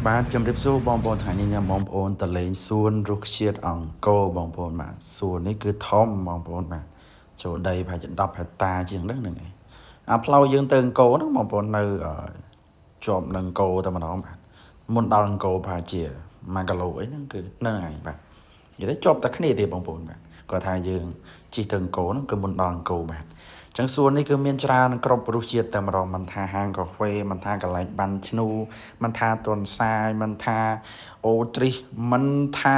បាទជំរាបសួរបងប្អូនថ្ងៃនេះខ្ញុំបងប្អូនតលេងសួនរុក្ខជាតិអង្គរបងប្អូនបាទសួននេះគឺធំបងប្អូនបាទចូលដីប្រហែលជា10ហិកតាជាងហ្នឹងឯងអាផ្លូវយើងទៅអង្គរហ្នឹងបងប្អូននៅជាប់នឹងអង្គរតែម្ដងបាទមុនដល់អង្គរប្រហែលជា1គីឡូអីហ្នឹងគឺហ្នឹងឯងបាទនិយាយទៅជាប់តែគ្នាទេបងប្អូនបាទគាត់ថាយើងជិះទៅអង្គរហ្នឹងគឺមុនដល់អង្គរបាទចឹងសួននេះគឺមានច្រើនគ្រប់រសជាតិតែម្ដងមិនថាហាងកាហ្វេមិនថាកន្លែងបាញ់ឈ្នូមិនថាទន់សាយមិនថាអូទ្រីសមិនថា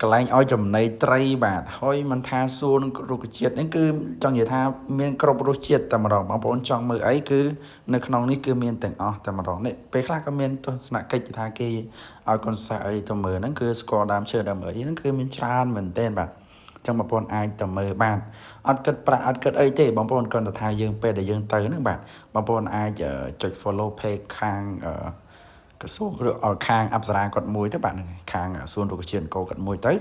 កន្លែងឲ្យចំណីត្រីបាទហើយមិនថាសួនរុក្ខជាតិនេះគឺចង់និយាយថាមានគ្រប់រសជាតិតែម្ដងបងប្អូនចង់មើលអីគឺនៅក្នុងនេះគឺមានទាំងអស់តែម្ដងនេះពេលខ្លះក៏មានទស្សនកិច្ចថាគេឲ្យកូនសិស្សអីទៅមើលហ្នឹងគឺស្គាល់ដើមឈើដើមអីហ្នឹងគឺមានច្រើនមែនទែនបាទចឹងបងប្អូនអាចទៅមើលបានអត់គិតប្រាក់អត់គិតអីទេបងប្អូនគ្រាន់តែថាយើងពេលដែលយើងទៅហ្នឹងបាទបងប្អូនអាចចុច follow page ខាងក្រសួងឬខាងអប្សរាគាត់មួយទៅបាទហ្នឹងខាងសួនរុក្ខជាតិអង្គរគាត់មួយទៅ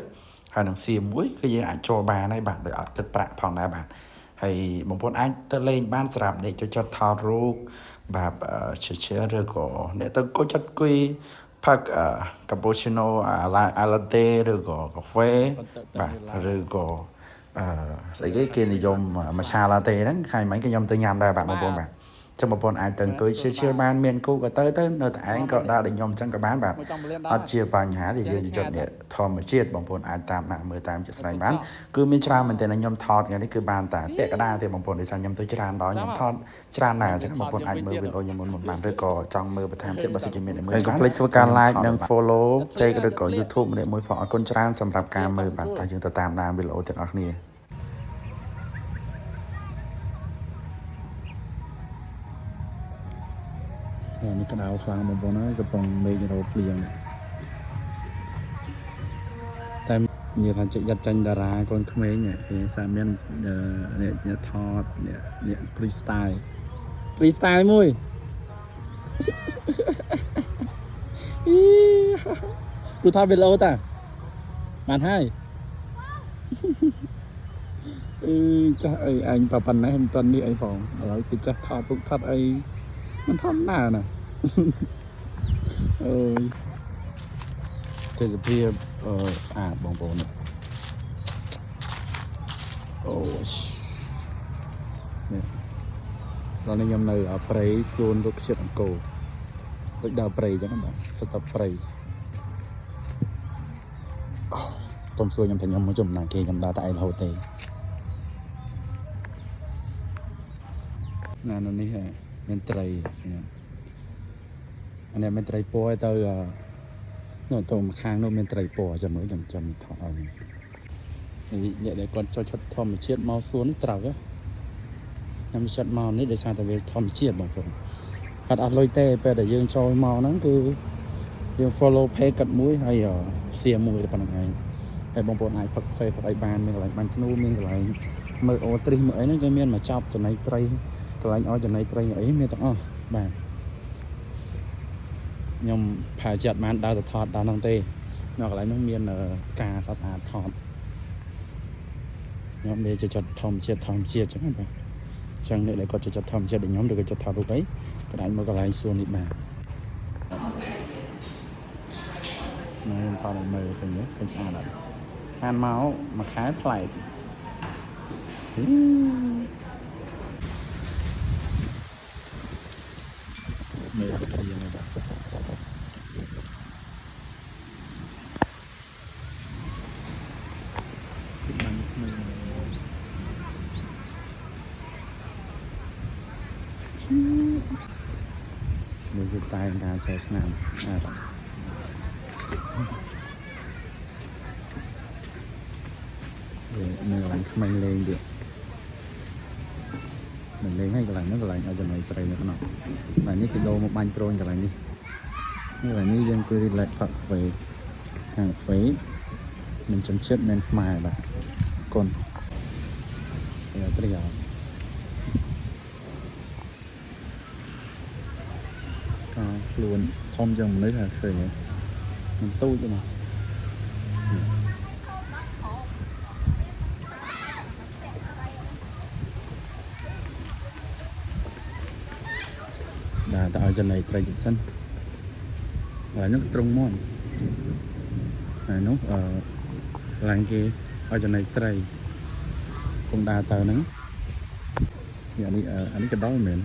ហើយនឹងសៀមមួយគឺយើងអាចចូលបានហើយបាទដោយអត់គិតប្រាក់ផងដែរបាទហើយបងប្អូនអាចទៅលេងបានសម្រាប់អ្នកចូលចិត្តថតរូបបាទឈើឬក៏អ្នកទៅចូលចិត្តគួយផឹកកាពូឈីណូអាឡាតេឬក៏កាហ្វេបាទឬក៏ស្អីគេនិយមម៉ាឆាឡាតេហ្នឹងថ្ងៃមិញក៏ខ្ញុំទៅញ៉ាំដែរបាទបងប្អូនបាទចឹងបងប្អូនអាចទៅអង្គុយជិលបានមានគូក៏ទៅនៅតែឯងក៏ដើរដូចខ្ញុំចឹងក៏បានបាទអត់ជាបញ្ហាទេយើងយុទ្ធនេះធម្មជាតិបងប្អូនអាចតាមដាក់មើលតាមជាក់ស្ដែងបានគឺមានច្រើនមែនទែនខ្ញុំថតថ្ងៃនេះគឺបានតែពាក់កណ្ដាលទេបងប្អូនដោយសារខ្ញុំទៅច្រើនដល់ខ្ញុំថតច្រើនណាស់ចឹងបងប្អូនអាចមើលវីដេអូខ្ញុំមុនបានឬក៏ចង់មើលបន្ថែមទៀតបើសិនជាមានអ្នកមើលហើយកុំភ្លេចធ្វើការ like និង follow page ឬក៏ YouTube ម្នាក់មួយផងអរគុណច្រើនសម្រាប់ការមើលបាទតែយើងទៅតាមដានវីដេអូទាំងអស់គ្នានេះក្តៅខ្លាំងបងប្អូនហើយកំពុងមេឃរោភ្លៀងតែនិយាយថាចិត្តចាញ់តារាកូនក្មេងគេសាមានអ្នកថតអ្នក freestyle មួយគូថតវីដេអូតាបានហើយចាស់អីអញប៉ុណ្ណេះមិនតាន់នេះអីផងឥឡូវគេចាស់ថតពុកថតអីมันធម្មតាណាអើយទេសភាពស្អាតបងប្អូនអូនេះដល់នេះខ្ញុំនៅព្រៃសួនរុក្ខជាតិអង្គរដូចដើរព្រៃអញ្ចឹងបាទសិតតែព្រៃកុំសួរខ្ញុំថាខ្ញុំមកចំណាគេខ្ញុំដើរតែឯងរហូតទេណានៅនេះមានត្រីអានេះមានត្រីពណ៌ទៅនោះទៅម្ខាងនោះមានត្រីពណ៌ចាំមើលខ្ញុំថតឲ្យអ្នកដែលគាត់ចូលចិត្តធម្មជាតិមកសួននេះត្រូវខ្ញុំចិត្តមកនេះដោយសារតែវាធម្មជាតិបងប្អូនអត់លុយទេពេលដែលយើងចូលមកហ្នឹងគឺយើង follow page កាត់មួយហើយសៀមួយតែប៉ុណ្្នឹងឯងហើយបងប្អូនអាចផឹកកាហ្វេផឹកអីបានមានកន្លែងបាញ់ធ្នូមានកន្លែងមើលអូទ្រីសមើលអីហ្នឹងគឺមានមកចប់ចំណីត្រីកន្លែងឲ្យចំណីត្រីអីមានទាំងអស់បាទខ្ញុំផាចិត្តបានដើរទៅថតដល់ហ្នឹងទេនៅកន្លែងហ្នឹងមានការស្អាតថតខ្ញុំនិយាយចិត្តធម្មជាតិចឹងបាទចឹងអ្នកដែលគាត់ចិត្តធម្មជាតិដូចខ្ញុំឬក៏ចិត្តថតរូបអីក៏អាចមកកន្លែងសួននេះបានខ្ញុំថតឲ្យមើលទៅនេះឃើញស្អាតអត់ខានមកមួយខែប្លែកមើលទៅយ៉ាងណាបាទមើលទៅតែការចូលឆ្នាំនៅកន្លែងក្មេងលេងទៀតមិនលេងឲ្យកន្លែងហ្នឹងកន្លែងឲ្យចំណីត្រីនៅក្នុងហើយនេះគេដូរមកបាញ់ប្រូនកន្លែងនេះកន្លែងនេះយើងគឺ relax ផឹកកាហ្វេខាងកាហ្វេមិនចំចិត្តមិនខ្មែរបាទកូនត្រីអត់ខ្លួនធំចឹងមនុស្សថាឃើញមិនទូចទេណាតែឲ្យចំណីត្រីសិន ở nước trung món này nó làng kia ở chỗ này tây cũng đa tờ nắng nhà đi anh cái đó mình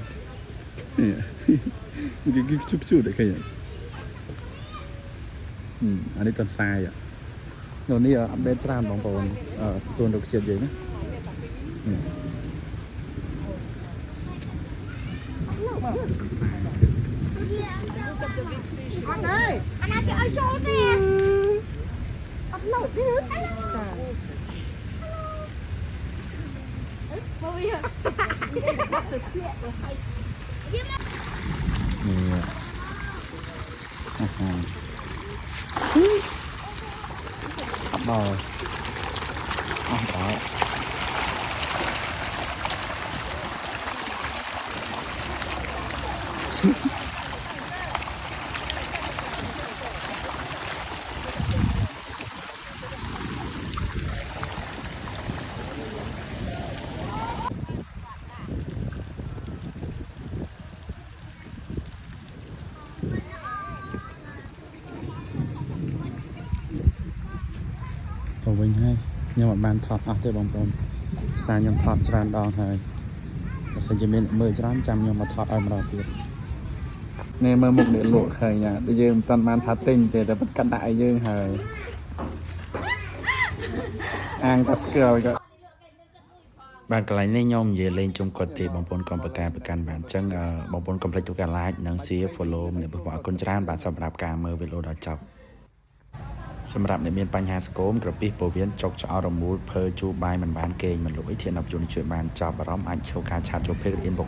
cái chút chút để cái anh đi toàn sai à rồi đi ở bên tràn bóng bồn xuân được chuyện gì nữa anh ơi anh ăn cái ơi trốn nè anh lột đi bò đóตัววิ่งให้ยังแบบบานถอดเตะบอลบอลสายยังถอดจานดองให้สัญญาณมือจานจำยังมาถอดเอามาเราเปลี่ยนเนี่ยมือมุกเดือดหลวกเคยเนี่ยไปยืมตอนมันทัดติงแต่เป็นกันได้ยืมให้อ่างตัสเกลก็bạn cái này nhom về lên trong cột thì bóng bồn cònประกันbạn chẳng bóng bồn complete ทุกการไลฟ์นังซีฟอลโล่เนี่ยบอกว่าคนจานbạnสำหรับการมือเวโลดอจับสำหรับในเมียนปัญหาสโกมกระปิโปรเวียนจกจะเอาระมูลเพอจูบายมันบ้านเกงมันหลุยเทียนนับจุนช่วยมันจับบร้อมอันเชี่ยวการชาร์จโจเพกอินบอก